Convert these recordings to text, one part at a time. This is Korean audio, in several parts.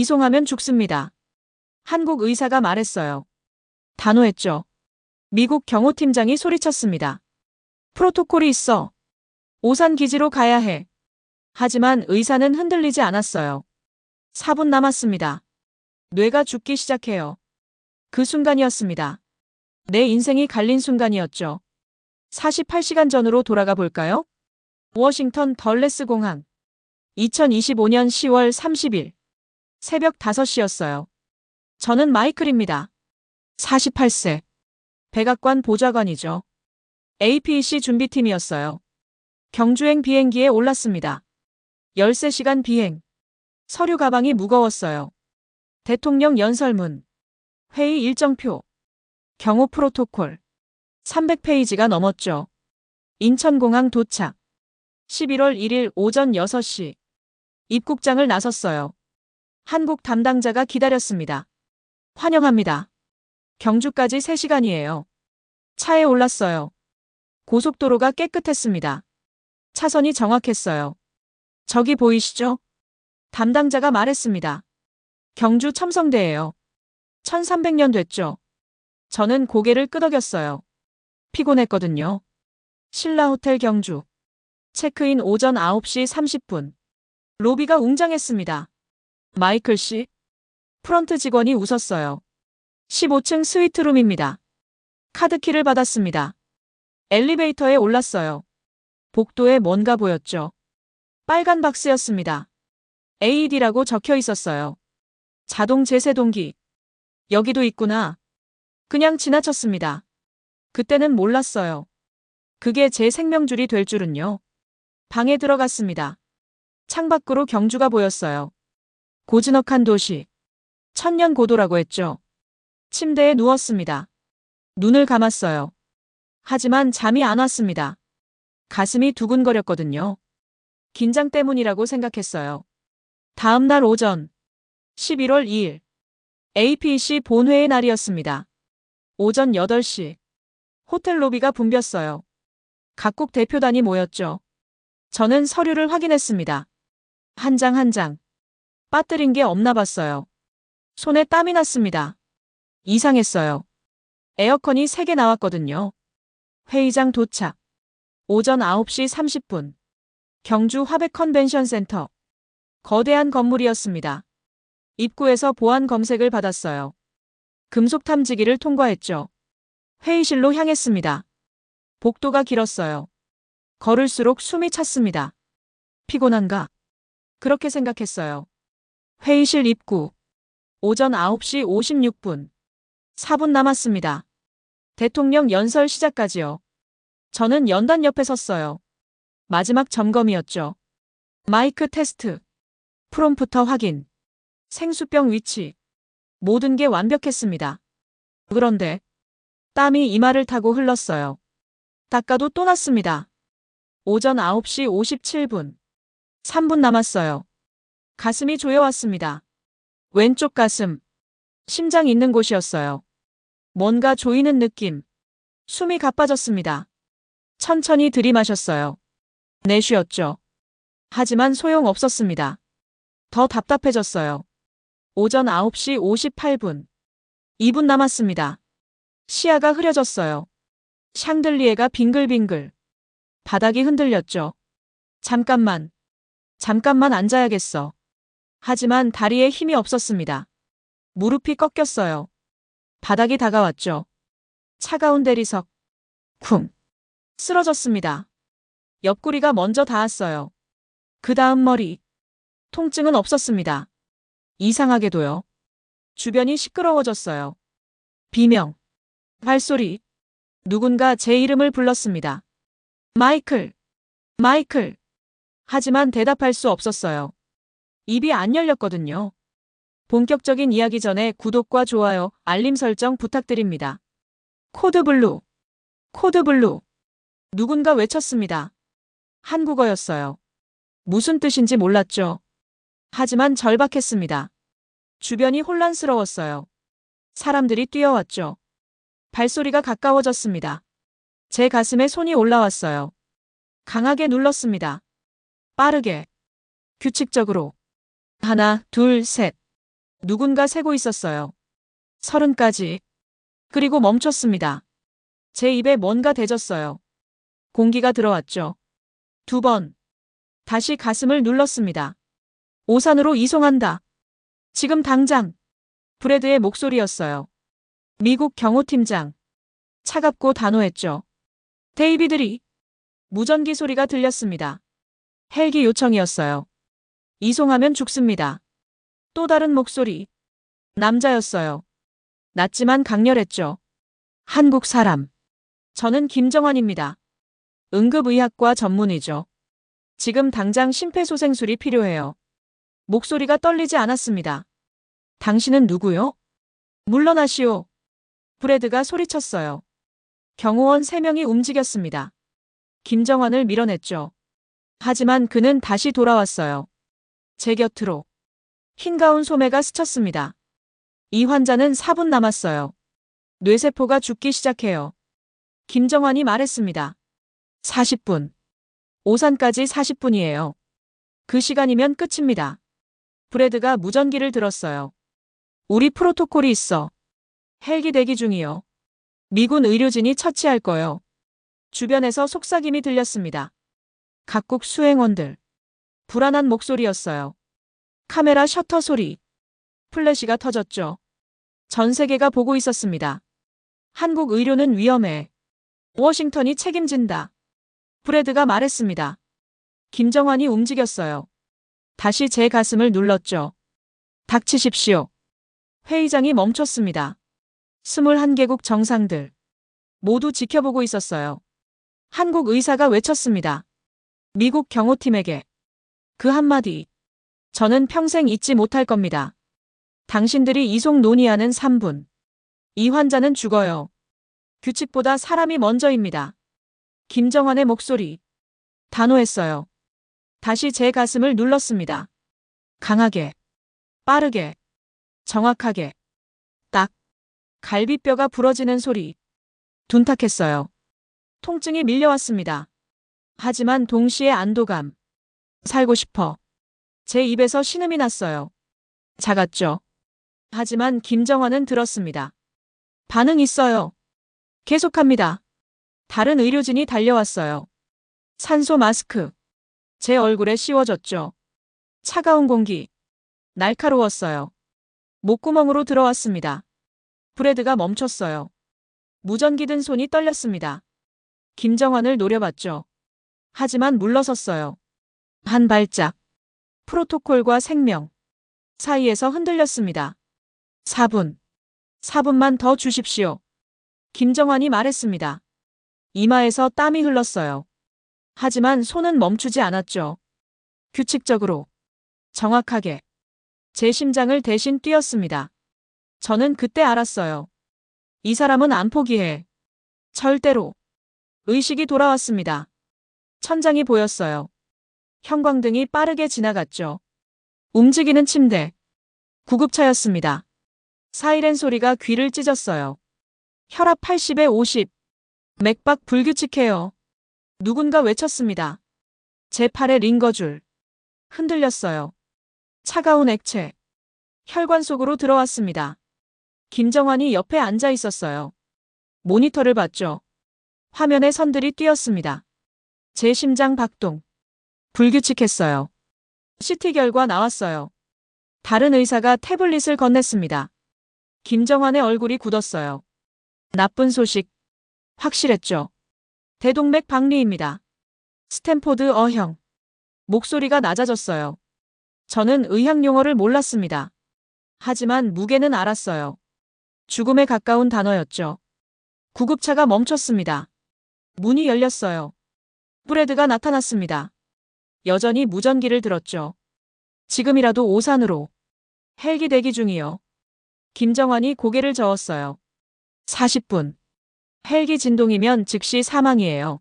이송하면 죽습니다. 한국 의사가 말했어요. 단호했죠. 미국 경호팀장이 소리쳤습니다. 프로토콜이 있어. 오산 기지로 가야 해. 하지만 의사는 흔들리지 않았어요. 4분 남았습니다. 뇌가 죽기 시작해요. 그 순간이었습니다. 내 인생이 갈린 순간이었죠. 48시간 전으로 돌아가 볼까요? 워싱턴 덜레스 공항. 2025년 10월 30일. 새벽 5시였어요. 저는 마이클입니다. 48세. 백악관 보좌관이죠. APC 준비팀이었어요. 경주행 비행기에 올랐습니다. 13시간 비행. 서류 가방이 무거웠어요. 대통령 연설문. 회의 일정표. 경호 프로토콜. 300페이지가 넘었죠. 인천공항 도착. 11월 1일 오전 6시. 입국장을 나섰어요. 한국 담당자가 기다렸습니다. 환영합니다. 경주까지 3시간이에요. 차에 올랐어요. 고속도로가 깨끗했습니다. 차선이 정확했어요. 저기 보이시죠? 담당자가 말했습니다. 경주 첨성대예요. 1300년 됐죠. 저는 고개를 끄덕였어요. 피곤했거든요. 신라호텔 경주. 체크인 오전 9시 30분. 로비가 웅장했습니다. 마이클 씨? 프런트 직원이 웃었어요. 15층 스위트룸입니다. 카드키를 받았습니다. 엘리베이터에 올랐어요. 복도에 뭔가 보였죠. 빨간 박스였습니다. AED라고 적혀 있었어요. 자동 제세동기. 여기도 있구나. 그냥 지나쳤습니다. 그때는 몰랐어요. 그게 제 생명줄이 될 줄은요. 방에 들어갔습니다. 창밖으로 경주가 보였어요. 고즈넉한 도시. 천년 고도라고 했죠. 침대에 누웠습니다. 눈을 감았어요. 하지만 잠이 안 왔습니다. 가슴이 두근거렸거든요. 긴장 때문이라고 생각했어요. 다음 날 오전 11월 2일 APC 본회의 날이었습니다. 오전 8시 호텔 로비가 붐볐어요. 각국 대표단이 모였죠. 저는 서류를 확인했습니다. 한 장 한 장. 빠뜨린 게 없나 봤어요. 손에 땀이 났습니다. 이상했어요. 에어컨이 3개 나왔거든요. 회의장 도착. 오전 9시 30분. 경주 화백 컨벤션 센터. 거대한 건물이었습니다. 입구에서 보안 검색을 받았어요. 금속 탐지기를 통과했죠. 회의실로 향했습니다. 복도가 길었어요. 걸을수록 숨이 찼습니다. 피곤한가? 그렇게 생각했어요. 회의실 입구. 오전 9시 56분. 4분 남았습니다. 대통령 연설 시작까지요. 저는 연단 옆에 섰어요. 마지막 점검이었죠. 마이크 테스트. 프롬프터 확인. 생수병 위치. 모든 게 완벽했습니다. 그런데 땀이 이마를 타고 흘렀어요. 닦아도 또 났습니다. 오전 9시 57분. 3분 남았어요. 가슴이 조여왔습니다. 왼쪽 가슴. 심장 있는 곳이었어요. 뭔가 조이는 느낌. 숨이 가빠졌습니다. 천천히 들이마셨어요. 내쉬었죠. 하지만 소용없었습니다. 더 답답해졌어요. 오전 9시 58분. 2분 남았습니다. 시야가 흐려졌어요. 샹들리에가 빙글빙글. 바닥이 흔들렸죠. 잠깐만 앉아야겠어. 하지만 다리에 힘이 없었습니다. 무릎이 꺾였어요. 바닥이 다가왔죠. 차가운 대리석. 쿵. 쓰러졌습니다. 옆구리가 먼저 닿았어요. 그 다음 머리. 통증은 없었습니다. 이상하게도요. 주변이 시끄러워졌어요. 비명. 발소리. 누군가 제 이름을 불렀습니다. 마이클. 마이클. 하지만 대답할 수 없었어요. 입이 안 열렸거든요. 본격적인 이야기 전에 구독과 좋아요, 알림 설정 부탁드립니다. 코드블루. 코드블루. 누군가 외쳤습니다. 한국어였어요. 무슨 뜻인지 몰랐죠. 하지만 절박했습니다. 주변이 혼란스러웠어요. 사람들이 뛰어왔죠. 발소리가 가까워졌습니다. 제 가슴에 손이 올라왔어요. 강하게 눌렀습니다. 빠르게. 규칙적으로. 하나, 둘, 셋. 누군가 세고 있었어요. 30까지. 그리고 멈췄습니다. 제 입에 뭔가 대졌어요. 공기가 들어왔죠. 2번. 다시 가슴을 눌렀습니다. 오산으로 이송한다. 지금 당장. 브래드의 목소리였어요. 미국 경호팀장. 차갑고 단호했죠. 데이비드리. 무전기 소리가 들렸습니다. 헬기 요청이었어요. 이송하면 죽습니다. 또 다른 목소리. 남자였어요. 낮지만 강렬했죠. 한국 사람. 저는 김정환입니다. 응급의학과 전문의죠. 지금 당장 심폐소생술이 필요해요. 목소리가 떨리지 않았습니다. 당신은 누구요? 물러나시오. 브래드가 소리쳤어요. 경호원 3명이 움직였습니다. 김정환을 밀어냈죠. 하지만 그는 다시 돌아왔어요. 제 곁으로. 흰가운 소매가 스쳤습니다. 이 환자는 4분 남았어요. 뇌세포가 죽기 시작해요. 김정환이 말했습니다. 40분. 오산까지 40분이에요. 그 시간이면 끝입니다. 브래드가 무전기를 들었어요. 우리 프로토콜이 있어. 헬기 대기 중이요. 미군 의료진이 처치할 거요. 주변에서 속삭임이 들렸습니다. 각국 수행원들. 불안한 목소리였어요. 카메라 셔터 소리. 플래시가 터졌죠. 전 세계가 보고 있었습니다. 한국 의료는 위험해. 워싱턴이 책임진다. 브래드가 말했습니다. 김정환이 움직였어요. 다시 제 가슴을 눌렀죠. 닥치십시오. 회의장이 멈췄습니다. 21개국 정상들. 모두 지켜보고 있었어요. 한국 의사가 외쳤습니다. 미국 경호팀에게. 그 한마디. 저는 평생 잊지 못할 겁니다. 당신들이 이송 논의하는 3분. 이 환자는 죽어요. 규칙보다 사람이 먼저입니다. 김정환의 목소리. 단호했어요. 다시 제 가슴을 눌렀습니다. 강하게. 빠르게. 정확하게. 딱. 갈비뼈가 부러지는 소리. 둔탁했어요. 통증이 밀려왔습니다. 하지만 동시에 안도감. 살고 싶어. 제 입에서 신음이 났어요. 작았죠. 하지만 김정환은 들었습니다. 반응 있어요. 계속합니다. 다른 의료진이 달려왔어요. 산소 마스크. 제 얼굴에 씌워졌죠. 차가운 공기. 날카로웠어요. 목구멍으로 들어왔습니다. 브래드가 멈췄어요. 무전기 든 손이 떨렸습니다. 김정환을 노려봤죠. 하지만 물러섰어요. 한 발짝. 프로토콜과 생명 사이에서 흔들렸습니다. 4분. 4분만 더 주십시오. 김정환이 말했습니다. 이마에서 땀이 흘렀어요. 하지만 손은 멈추지 않았죠. 규칙적으로. 정확하게. 제 심장을 대신 뛰었습니다. 저는 그때 알았어요. 이 사람은 안 포기해. 절대로. 의식이 돌아왔습니다. 천장이 보였어요. 형광등이 빠르게 지나갔죠. 움직이는 침대. 구급차였습니다. 사이렌 소리가 귀를 찢었어요. 혈압 80에 50. 맥박 불규칙해요. 누군가 외쳤습니다. 제 팔에 링거줄. 흔들렸어요. 차가운 액체. 혈관 속으로 들어왔습니다. 김정환이 옆에 앉아 있었어요. 모니터를 봤죠. 화면에 선들이 띄었습니다. 제 심장 박동. 불규칙했어요. CT 결과 나왔어요. 다른 의사가 태블릿을 건넸습니다. 김정환의 얼굴이 굳었어요. 나쁜 소식. 확실했죠. 대동맥 박리입니다. 스탠포드 어형. 목소리가 낮아졌어요. 저는 의학 용어를 몰랐습니다. 하지만 무게는 알았어요. 죽음에 가까운 단어였죠. 구급차가 멈췄습니다. 문이 열렸어요. 브래드가 나타났습니다. 여전히 무전기를 들었죠. 지금이라도 오산으로. 헬기 대기 중이요. 김정환이 고개를 저었어요. 40분. 헬기 진동이면 즉시 사망이에요.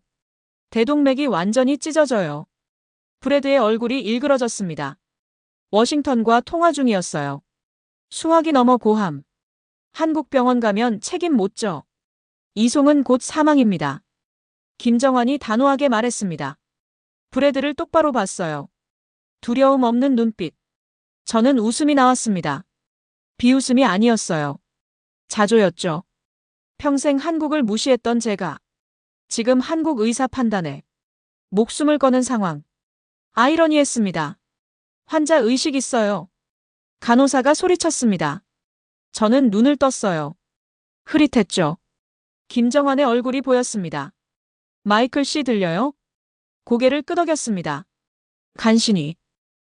대동맥이 완전히 찢어져요. 브래드의 얼굴이 일그러졌습니다. 워싱턴과 통화 중이었어요. 수화기 넘어 고함. 한국 병원 가면 책임 못 져. 이송은 곧 사망입니다. 김정환이 단호하게 말했습니다. 브래드를 똑바로 봤어요. 두려움 없는 눈빛. 저는 웃음이 나왔습니다. 비웃음이 아니었어요. 자조였죠. 평생 한국을 무시했던 제가 지금 한국 의사 판단에 목숨을 거는 상황. 아이러니했습니다. 환자 의식 있어요. 간호사가 소리쳤습니다. 저는 눈을 떴어요. 흐릿했죠. 김정환의 얼굴이 보였습니다. 마이클 씨 들려요? 고개를 끄덕였습니다. 간신히.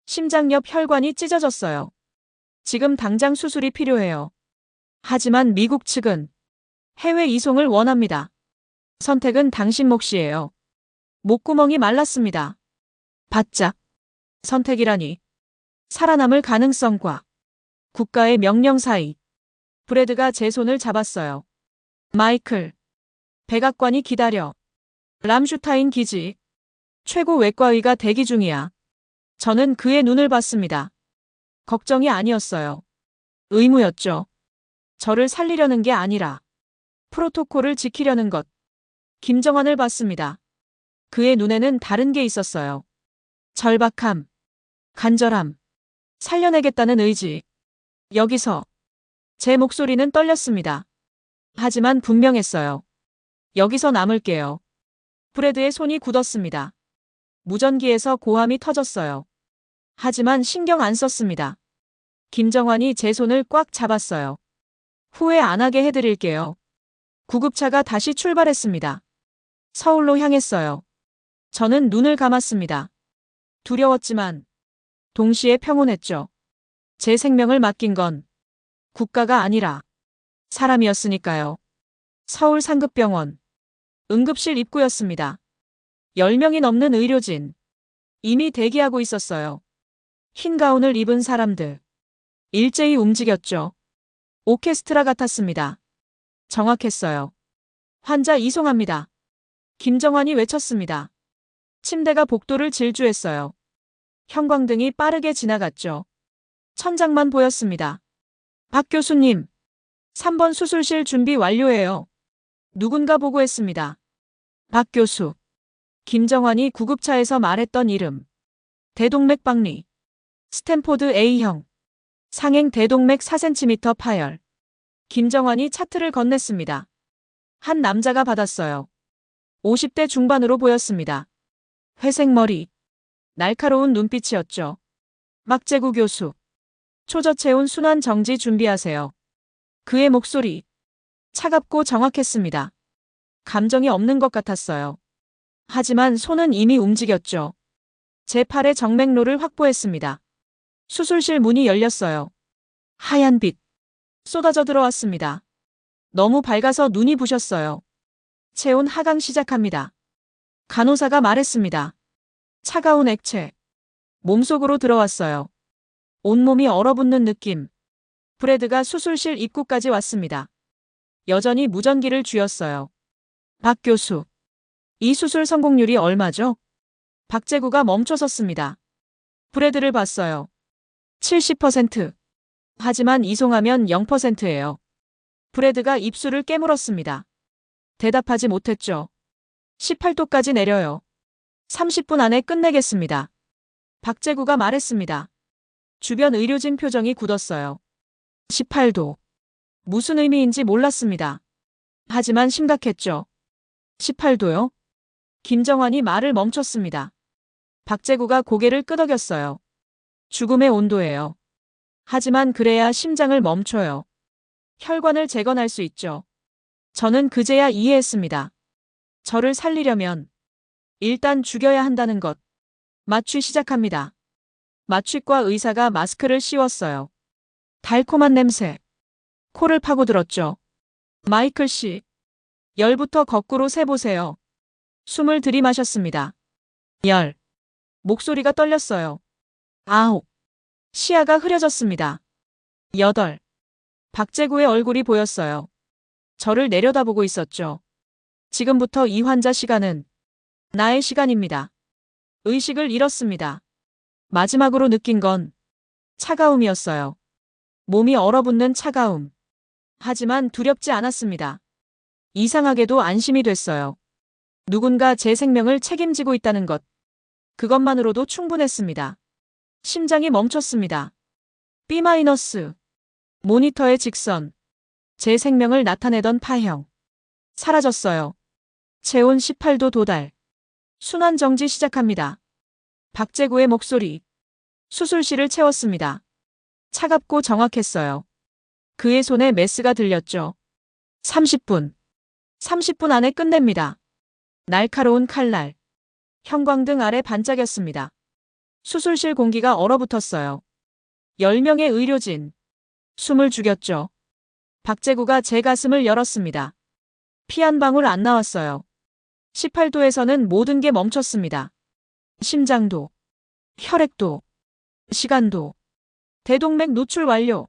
심장 옆 혈관이 찢어졌어요. 지금 당장 수술이 필요해요. 하지만 미국 측은 해외 이송을 원합니다. 선택은 당신 몫이에요. 목구멍이 말랐습니다. 바짝. 선택이라니. 살아남을 가능성과 국가의 명령 사이. 브래드가 제 손을 잡았어요. 마이클. 백악관이 기다려. 람슈타인 기지. 최고 외과의가 대기 중이야. 저는 그의 눈을 봤습니다. 걱정이 아니었어요. 의무였죠. 저를 살리려는 게 아니라 프로토콜을 지키려는 것. 김정환을 봤습니다. 그의 눈에는 다른 게 있었어요. 절박함, 간절함, 살려내겠다는 의지. 여기서 제 목소리는 떨렸습니다. 하지만 분명했어요. 여기서 남을게요. 브래드의 손이 굳었습니다. 무전기에서 고함이 터졌어요. 하지만 신경 안 썼습니다. 김정환이 제 손을 꽉 잡았어요. 후회 안 하게 해드릴게요. 구급차가 다시 출발했습니다. 서울로 향했어요. 저는 눈을 감았습니다. 두려웠지만 동시에 평온했죠. 제 생명을 맡긴 건 국가가 아니라 사람이었으니까요. 서울 상급병원 응급실 입구였습니다. 10명이 넘는 의료진 이미 대기하고 있었어요. 흰 가운을 입은 사람들 일제히 움직였죠. 오케스트라 같았습니다. 정확했어요. 환자 이송합니다. 김정환이 외쳤습니다. 침대가 복도를 질주했어요. 형광등이 빠르게 지나갔죠. 천장만 보였습니다. 박 교수님, 3번 수술실 준비 완료해요. 누군가 보고했습니다. 박 교수. 김정환이 구급차에서 말했던 이름. 대동맥 박리. 스탠포드 A형. 상행 대동맥 4cm 파열. 김정환이 차트를 건넸습니다. 한 남자가 받았어요. 50대 중반으로 보였습니다. 회색 머리. 날카로운 눈빛이었죠. 막재구 교수. 초저체온 순환 정지 준비하세요. 그의 목소리. 차갑고 정확했습니다. 감정이 없는 것 같았어요. 하지만 손은 이미 움직였죠. 제 팔에 정맥로를 확보했습니다. 수술실 문이 열렸어요. 하얀 빛. 쏟아져 들어왔습니다. 너무 밝아서 눈이 부셨어요. 체온 하강 시작합니다. 간호사가 말했습니다. 차가운 액체. 몸속으로 들어왔어요. 온몸이 얼어붙는 느낌. 브래드가 수술실 입구까지 왔습니다. 여전히 무전기를 쥐었어요. 박 교수. 이 수술 성공률이 얼마죠? 박재구가 멈춰섰습니다. 브래드를 봤어요. 70%. 하지만 이송하면 0%예요. 브래드가 입술을 깨물었습니다. 대답하지 못했죠. 18도까지 내려요. 30분 안에 끝내겠습니다. 박재구가 말했습니다. 주변 의료진 표정이 굳었어요. 18도. 무슨 의미인지 몰랐습니다. 하지만 심각했죠. 18도요? 김정환이 말을 멈췄습니다. 박재구가 고개를 끄덕였어요. 죽음의 온도예요. 하지만 그래야 심장을 멈춰요. 혈관을 재건할 수 있죠. 저는 그제야 이해했습니다. 저를 살리려면 일단 죽여야 한다는 것. 마취 시작합니다. 마취과 의사가 마스크를 씌웠어요. 달콤한 냄새. 코를 파고들었죠. 마이클 씨. 열부터 거꾸로 세보세요. 숨을 들이마셨습니다. 10. 목소리가 떨렸어요. 9. 시야가 흐려졌습니다. 8. 박재구의 얼굴이 보였어요. 저를 내려다보고 있었죠. 지금부터 이 환자 시간은 나의 시간입니다. 의식을 잃었습니다. 마지막으로 느낀 건 차가움이었어요. 몸이 얼어붙는 차가움. 하지만 두렵지 않았습니다. 이상하게도 안심이 됐어요. 누군가 제 생명을 책임지고 있다는 것. 그것만으로도 충분했습니다. 심장이 멈췄습니다. B-. 모니터의 직선. 제 생명을 나타내던 파형. 사라졌어요. 체온 18도 도달. 순환 정지 시작합니다. 박재구의 목소리. 수술실을 채웠습니다. 차갑고 정확했어요. 그의 손에 메스가 들렸죠. 30분. 30분 안에 끝냅니다. 날카로운 칼날. 형광등 아래 반짝였습니다. 수술실 공기가 얼어붙었어요. 10명의 의료진. 숨을 죽였죠. 박재구가 제 가슴을 열었습니다. 피 한 방울 안 나왔어요. 18도에서는 모든 게 멈췄습니다. 심장도, 혈액도, 시간도. 대동맥 노출 완료.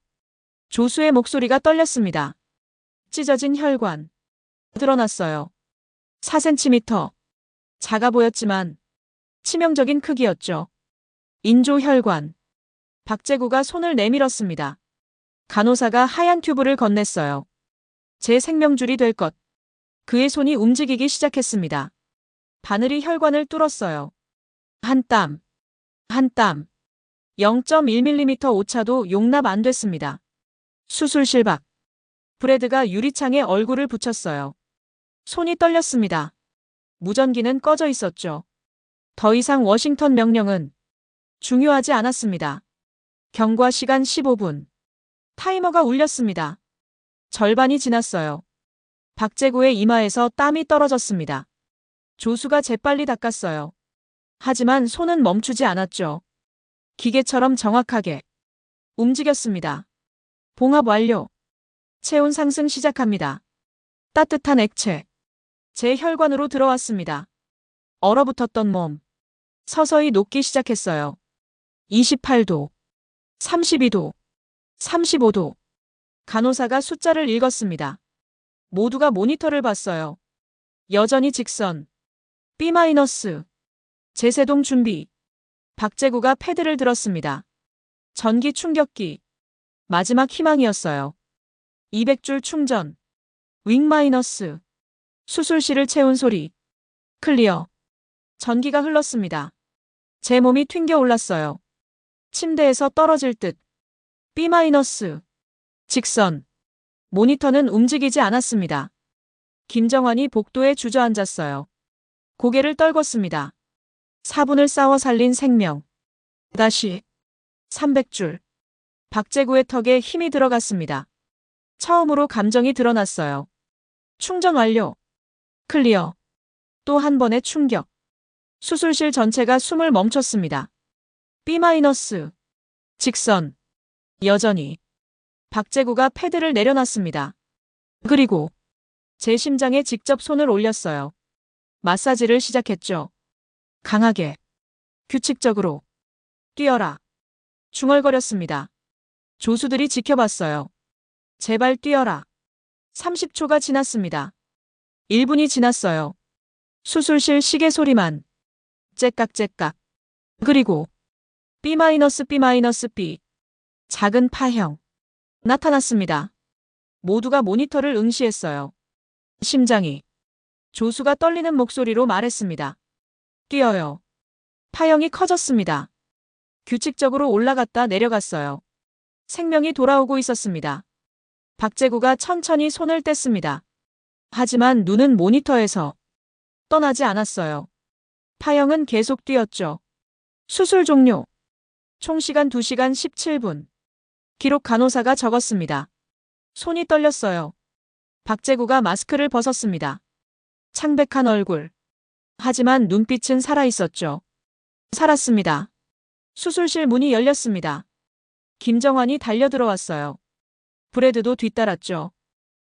조수의 목소리가 떨렸습니다. 찢어진 혈관. 드러났어요. 4cm. 작아 보였지만 치명적인 크기였죠. 인조혈관. 박재구가 손을 내밀었습니다. 간호사가 하얀 튜브를 건넸어요. 제 생명줄이 될 것. 그의 손이 움직이기 시작했습니다. 바늘이 혈관을 뚫었어요. 한 땀, 한 땀. 0.1mm 오차도 용납 안 됐습니다. 수술실 밖. 브래드가 유리창에 얼굴을 붙였어요. 손이 떨렸습니다. 무전기는 꺼져 있었죠. 더 이상 워싱턴 명령은 중요하지 않았습니다. 경과 시간 15분. 타이머가 울렸습니다. 절반이 지났어요. 박재구의 이마에서 땀이 떨어졌습니다. 조수가 재빨리 닦았어요. 하지만 손은 멈추지 않았죠. 기계처럼 정확하게 움직였습니다. 봉합 완료. 체온 상승 시작합니다. 따뜻한 액체. 제 혈관으로 들어왔습니다. 얼어붙었던 몸. 서서히 녹기 시작했어요. 28도, 32도, 35도. 간호사가 숫자를 읽었습니다. 모두가 모니터를 봤어요. 여전히 직선. B-. 재세동 준비. 박재구가 패드를 들었습니다. 전기 충격기. 마지막 희망이었어요. 200줄 충전. 윙-. 수술실을 채운 소리. 클리어. 전기가 흘렀습니다. 제 몸이 튕겨 올랐어요. 침대에서 떨어질 듯. B-. 직선. 모니터는 움직이지 않았습니다. 김정환이 복도에 주저앉았어요. 고개를 떨궜습니다. 4분을 싸워 살린 생명. 다시 300줄. 박재구의 턱에 힘이 들어갔습니다. 처음으로 감정이 드러났어요. 충전 완료. 클리어. 또 한 번의 충격. 수술실 전체가 숨을 멈췄습니다. B-. 직선. 여전히. 박재구가 패드를 내려놨습니다. 그리고 제 심장에 직접 손을 올렸어요. 마사지를 시작했죠. 강하게. 규칙적으로. 뛰어라. 중얼거렸습니다. 조수들이 지켜봤어요. 제발 뛰어라. 30초가 지났습니다. 1분이 지났어요. 수술실 시계 소리만. 째깍째깍. 그리고 B-, B-B. 작은 파형. 나타났습니다. 모두가 모니터를 응시했어요. 심장이. 조수가 떨리는 목소리로 말했습니다. 뛰어요. 파형이 커졌습니다. 규칙적으로 올라갔다 내려갔어요. 생명이 돌아오고 있었습니다. 박재구가 천천히 손을 뗐습니다. 하지만 눈은 모니터에서 떠나지 않았어요. 파형은 계속 뛰었죠. 수술 종료. 총 시간 2시간 17분. 기록 간호사가 적었습니다. 손이 떨렸어요. 박재구가 마스크를 벗었습니다. 창백한 얼굴. 하지만 눈빛은 살아있었죠. 살았습니다. 수술실 문이 열렸습니다. 김정환이 달려들어왔어요. 브래드도 뒤따랐죠.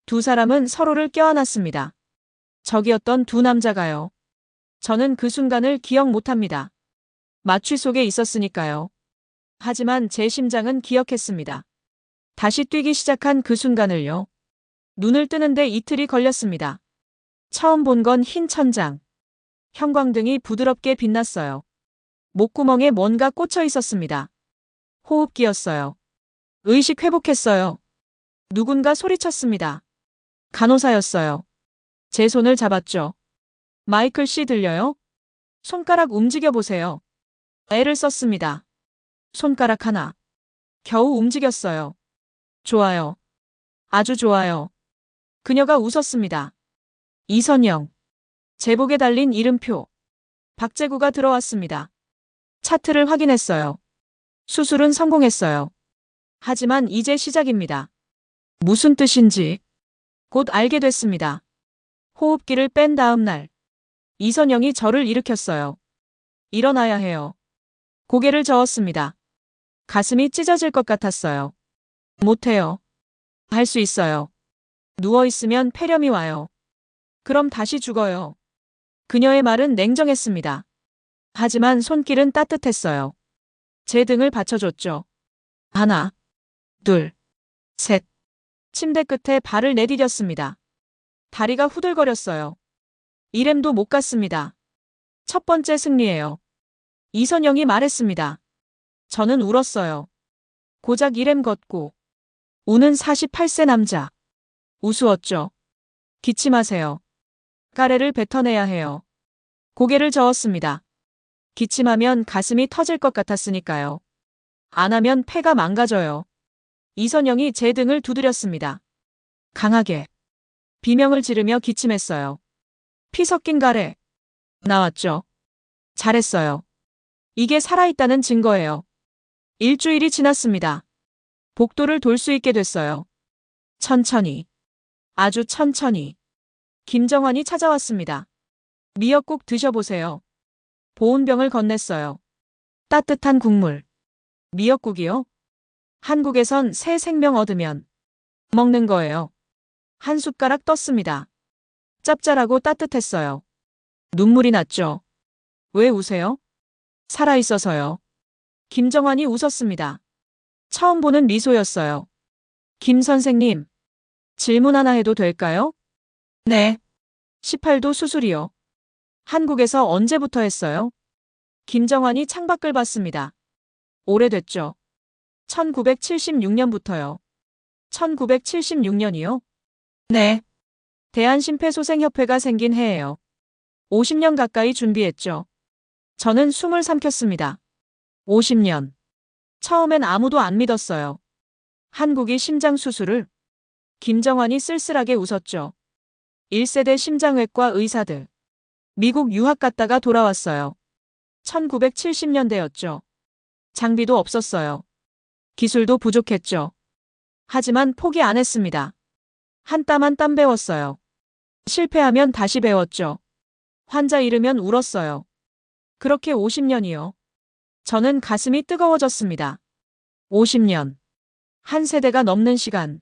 두 사람은 서로를 껴안았습니다. 적이었던 두 남자가요. 저는 그 순간을 기억 못합니다. 마취 속에 있었으니까요. 하지만 제 심장은 기억했습니다. 다시 뛰기 시작한 그 순간을요. 눈을 뜨는데 이틀이 걸렸습니다. 처음 본 건 흰 천장. 형광등이 부드럽게 빛났어요. 목구멍에 뭔가 꽂혀 있었습니다. 호흡기였어요. 의식 회복했어요. 누군가 소리쳤습니다. 간호사였어요. 제 손을 잡았죠. 마이클 씨 들려요? 손가락 움직여보세요. 애를 썼습니다. 손가락 하나. 겨우 움직였어요. 좋아요. 아주 좋아요. 그녀가 웃었습니다. 이선영. 제복에 달린 이름표. 박재구가 들어왔습니다. 차트를 확인했어요. 수술은 성공했어요. 하지만 이제 시작입니다. 무슨 뜻인지 곧 알게 됐습니다. 호흡기를 뺀 다음 날, 이선영이 저를 일으켰어요. 일어나야 해요. 고개를 저었습니다. 가슴이 찢어질 것 같았어요. 못해요. 할 수 있어요. 누워있으면 폐렴이 와요. 그럼 다시 죽어요. 그녀의 말은 냉정했습니다. 하지만 손길은 따뜻했어요. 제 등을 받쳐줬죠. 하나, 둘, 셋. 침대 끝에 발을 내디뎠습니다. 다리가 후들거렸어요. 이렘도 못 갔습니다. 첫 번째 승리예요. 이선영이 말했습니다. 저는 울었어요. 고작 이렘 걷고. 우는 48세 남자. 우스웠죠. 기침하세요. 가래를 뱉어내야 해요. 고개를 저었습니다. 기침하면 가슴이 터질 것 같았으니까요. 안 하면 폐가 망가져요. 이선영이 제 등을 두드렸습니다. 강하게. 비명을 지르며 기침했어요. 피 섞인 가래. 나왔죠. 잘했어요. 이게 살아있다는 증거예요. 일주일이 지났습니다. 복도를 돌 수 있게 됐어요. 천천히. 아주 천천히. 김정환이 찾아왔습니다. 미역국 드셔보세요. 보온병을 건넸어요. 따뜻한 국물. 미역국이요? 한국에선 새 생명 얻으면 먹는 거예요. 한 숟가락 떴습니다. 짭짤하고 따뜻했어요. 눈물이 났죠. 왜 우세요? 살아있어서요. 김정환이 웃었습니다. 처음 보는 미소였어요. 김 선생님, 질문 하나 해도 될까요? 네. 18도 수술이요. 한국에서 언제부터 했어요? 김정환이 창밖을 봤습니다. 오래됐죠. 1976년부터요. 1976년이요? 네. 대한심폐소생협회가 생긴 해예요. 50년 가까이 준비했죠. 저는 숨을 삼켰습니다. 50년. 처음엔 아무도 안 믿었어요. 한국이 심장 수술을? 김정환이 쓸쓸하게 웃었죠. 1세대 심장외과 의사들. 미국 유학 갔다가 돌아왔어요. 1970년대였죠. 장비도 없었어요. 기술도 부족했죠. 하지만 포기 안 했습니다. 한 땀 한 땀 배웠어요. 실패하면 다시 배웠죠. 환자 잃으면 울었어요. 그렇게 50년이요. 저는 가슴이 뜨거워졌습니다. 50년. 한 세대가 넘는 시간.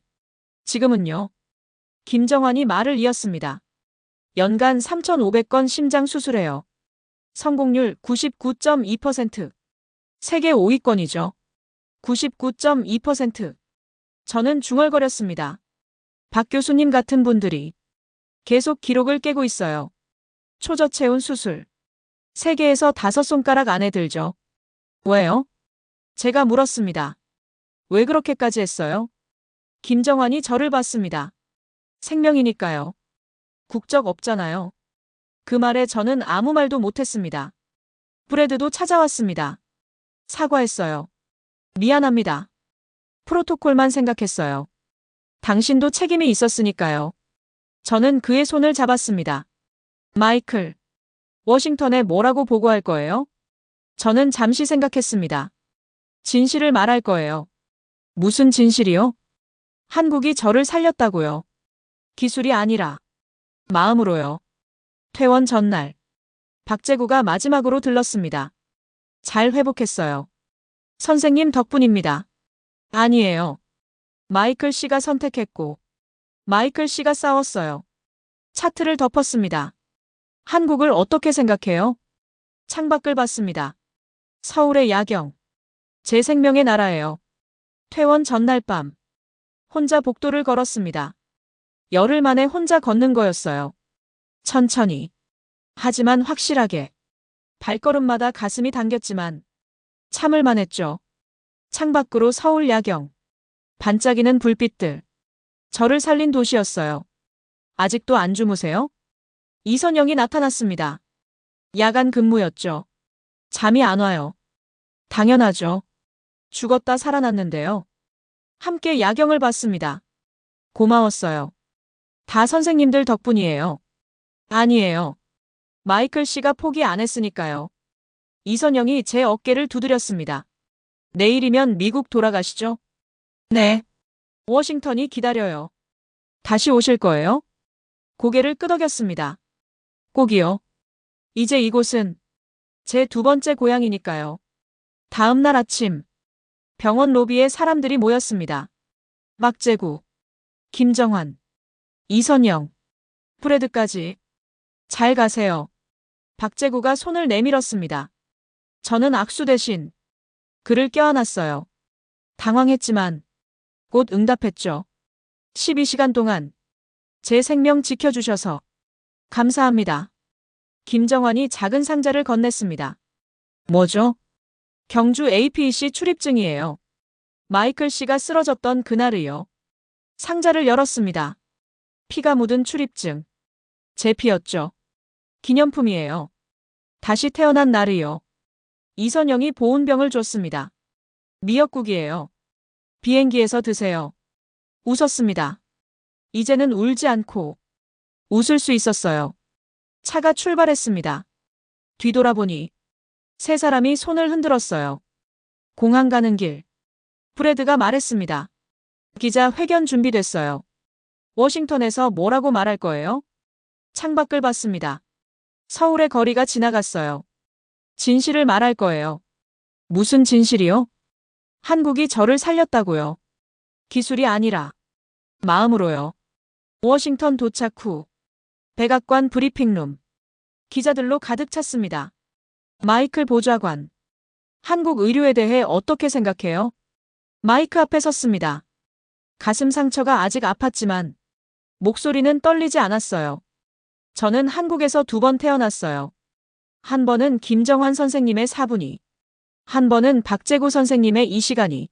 지금은요. 김정환이 말을 이었습니다. 연간 3,500건 심장 수술해요. 성공률 99.2%. 세계 5위권이죠. 99.2%. 저는 중얼거렸습니다. 박 교수님 같은 분들이 계속 기록을 깨고 있어요. 초저체온 수술. 세계에서 5손가락 안에 들죠. 왜요? 제가 물었습니다. 왜 그렇게까지 했어요? 김정환이 저를 봤습니다. 생명이니까요. 국적 없잖아요. 그 말에 저는 아무 말도 못했습니다. 브래드도 찾아왔습니다. 사과했어요. 미안합니다. 프로토콜만 생각했어요. 당신도 책임이 있었으니까요. 저는 그의 손을 잡았습니다. 마이클, 워싱턴에 뭐라고 보고할 거예요? 저는 잠시 생각했습니다. 진실을 말할 거예요. 무슨 진실이요? 한국이 저를 살렸다고요. 기술이 아니라 마음으로요. 퇴원 전날 박재구가 마지막으로 들렀습니다. 잘 회복했어요. 선생님 덕분입니다. 아니에요. 마이클 씨가 선택했고 마이클 씨가 싸웠어요. 차트를 덮었습니다. 한국을 어떻게 생각해요? 창밖을 봤습니다. 서울의 야경. 제 생명의 나라예요. 퇴원 전날 밤. 혼자 복도를 걸었습니다. 열흘 만에 혼자 걷는 거였어요. 천천히. 하지만 확실하게. 발걸음마다 가슴이 당겼지만 참을만 했죠. 창밖으로 서울 야경. 반짝이는 불빛들. 저를 살린 도시였어요. 아직도 안 주무세요? 이선영이 나타났습니다. 야간 근무였죠. 잠이 안 와요. 당연하죠. 죽었다 살아났는데요. 함께 야경을 봤습니다. 고마웠어요. 다 선생님들 덕분이에요. 아니에요. 마이클 씨가 포기 안 했으니까요. 이선영이 제 어깨를 두드렸습니다. 내일이면 미국 돌아가시죠? 네. 워싱턴이 기다려요. 다시 오실 거예요? 고개를 끄덕였습니다. 꼭이요. 이제 이곳은 제 두 번째 고향이니까요. 다음 날 아침, 병원 로비에 사람들이 모였습니다. 박재구, 김정환, 이선영, 프레드까지. 잘 가세요. 박재구가 손을 내밀었습니다. 저는 악수 대신 그를 껴안았어요. 당황했지만 곧 응답했죠. 12시간 동안 제 생명 지켜주셔서 감사합니다. 김정환이 작은 상자를 건넸습니다. 뭐죠? 경주 APEC 출입증이에요. 마이클 씨가 쓰러졌던 그날이요. 상자를 열었습니다. 피가 묻은 출입증. 제 피였죠. 기념품이에요. 다시 태어난 날이요. 이선영이 보온병을 줬습니다. 미역국이에요. 비행기에서 드세요. 웃었습니다. 이제는 울지 않고 웃을 수 있었어요. 차가 출발했습니다. 뒤돌아보니 세 사람이 손을 흔들었어요. 공항 가는 길. 프레드가 말했습니다. 기자 회견 준비됐어요. 워싱턴에서 뭐라고 말할 거예요? 창밖을 봤습니다. 서울의 거리가 지나갔어요. 진실을 말할 거예요. 무슨 진실이요? 한국이 저를 살렸다고요. 기술이 아니라 마음으로요. 워싱턴 도착 후 백악관 브리핑룸. 기자들로 가득 찼습니다. 마이클 보좌관. 한국 의료에 대해 어떻게 생각해요? 마이크 앞에 섰습니다. 가슴 상처가 아직 아팠지만 목소리는 떨리지 않았어요. 저는 한국에서 2번 태어났어요. 한 번은 김정환 선생님의 4분이, 한 번은 박재구 선생님의 이 시간이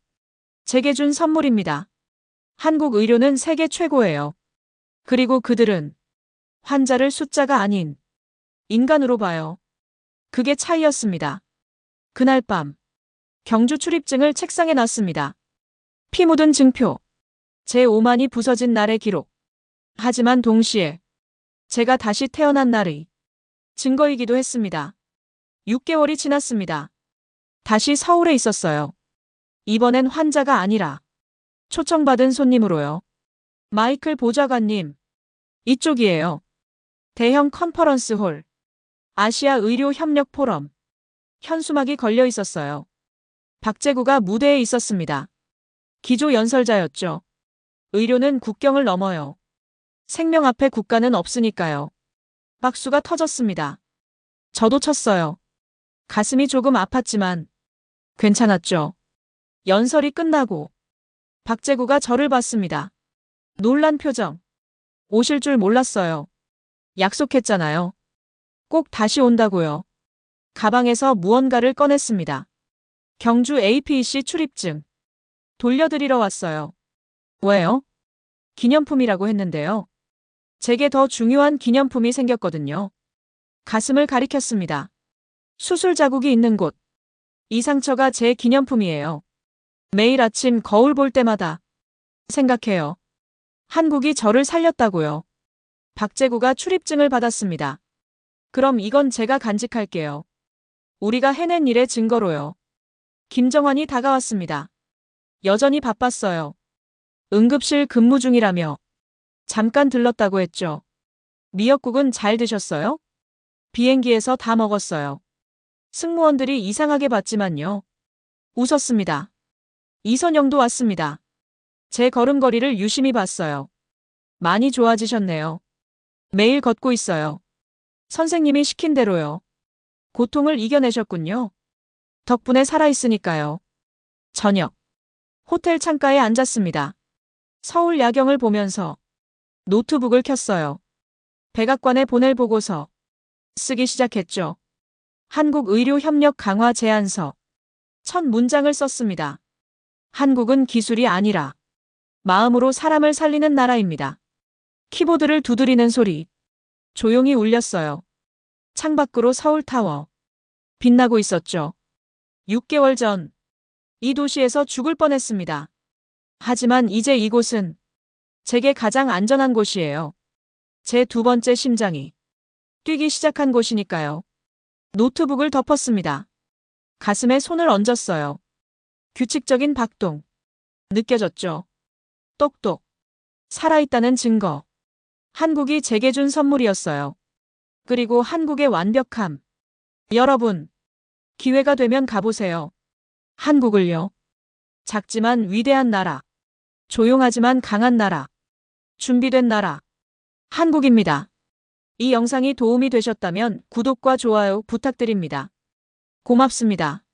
제게 준 선물입니다. 한국 의료는 세계 최고예요. 그리고 그들은 환자를 숫자가 아닌 인간으로 봐요. 그게 차이였습니다. 그날 밤 경주 출입증을 책상에 놨습니다. 피 묻은 증표. 제 오만이 부서진 날의 기록. 하지만 동시에 제가 다시 태어난 날의 증거이기도 했습니다. 6개월이 지났습니다. 다시 서울에 있었어요. 이번엔 환자가 아니라 초청받은 손님으로요. 마이클 보좌관님, 이쪽이에요. 대형 컨퍼런스 홀. 아시아 의료 협력 포럼. 현수막이 걸려 있었어요. 박재구가 무대에 있었습니다. 기조 연설자였죠. 의료는 국경을 넘어요. 생명 앞에 국가는 없으니까요. 박수가 터졌습니다. 저도 쳤어요. 가슴이 조금 아팠지만 괜찮았죠. 연설이 끝나고 박재구가 저를 봤습니다. 놀란 표정. 오실 줄 몰랐어요. 약속했잖아요. 꼭 다시 온다고요. 가방에서 무언가를 꺼냈습니다. 경주 APEC 출입증. 돌려드리러 왔어요. 왜요? 기념품이라고 했는데요. 제게 더 중요한 기념품이 생겼거든요. 가슴을 가리켰습니다. 수술 자국이 있는 곳. 이 상처가 제 기념품이에요. 매일 아침 거울 볼 때마다 생각해요. 한국이 저를 살렸다고요. 박재구가 출입증을 받았습니다. 그럼 이건 제가 간직할게요. 우리가 해낸 일의 증거로요. 김정환이 다가왔습니다. 여전히 바빴어요. 응급실 근무 중이라며 잠깐 들렀다고 했죠. 미역국은 잘 드셨어요? 비행기에서 다 먹었어요. 승무원들이 이상하게 봤지만요. 웃었습니다. 이선영도 왔습니다. 제 걸음걸이를 유심히 봤어요. 많이 좋아지셨네요. 매일 걷고 있어요. 선생님이 시킨 대로요. 고통을 이겨내셨군요. 덕분에 살아있으니까요. 저녁. 호텔 창가에 앉았습니다. 서울 야경을 보면서 노트북을 켰어요. 백악관에 보낼 보고서 쓰기 시작했죠. 한국 의료 협력 강화 제안서. 첫 문장을 썼습니다. 한국은 기술이 아니라 마음으로 사람을 살리는 나라입니다. 키보드를 두드리는 소리. 조용히 울렸어요. 창밖으로 서울타워. 빛나고 있었죠. 6개월 전 이 도시에서 죽을 뻔했습니다. 하지만 이제 이곳은 제게 가장 안전한 곳이에요. 제 두 번째 심장이 뛰기 시작한 곳이니까요. 노트북을 덮었습니다. 가슴에 손을 얹었어요. 규칙적인 박동. 느껴졌죠? 똑똑. 살아있다는 증거. 한국이 제게 준 선물이었어요. 그리고 한국의 완벽함. 여러분, 기회가 되면 가보세요. 한국을요. 작지만 위대한 나라. 조용하지만 강한 나라. 준비된 나라. 한국입니다. 이 영상이 도움이 되셨다면 구독과 좋아요 부탁드립니다. 고맙습니다.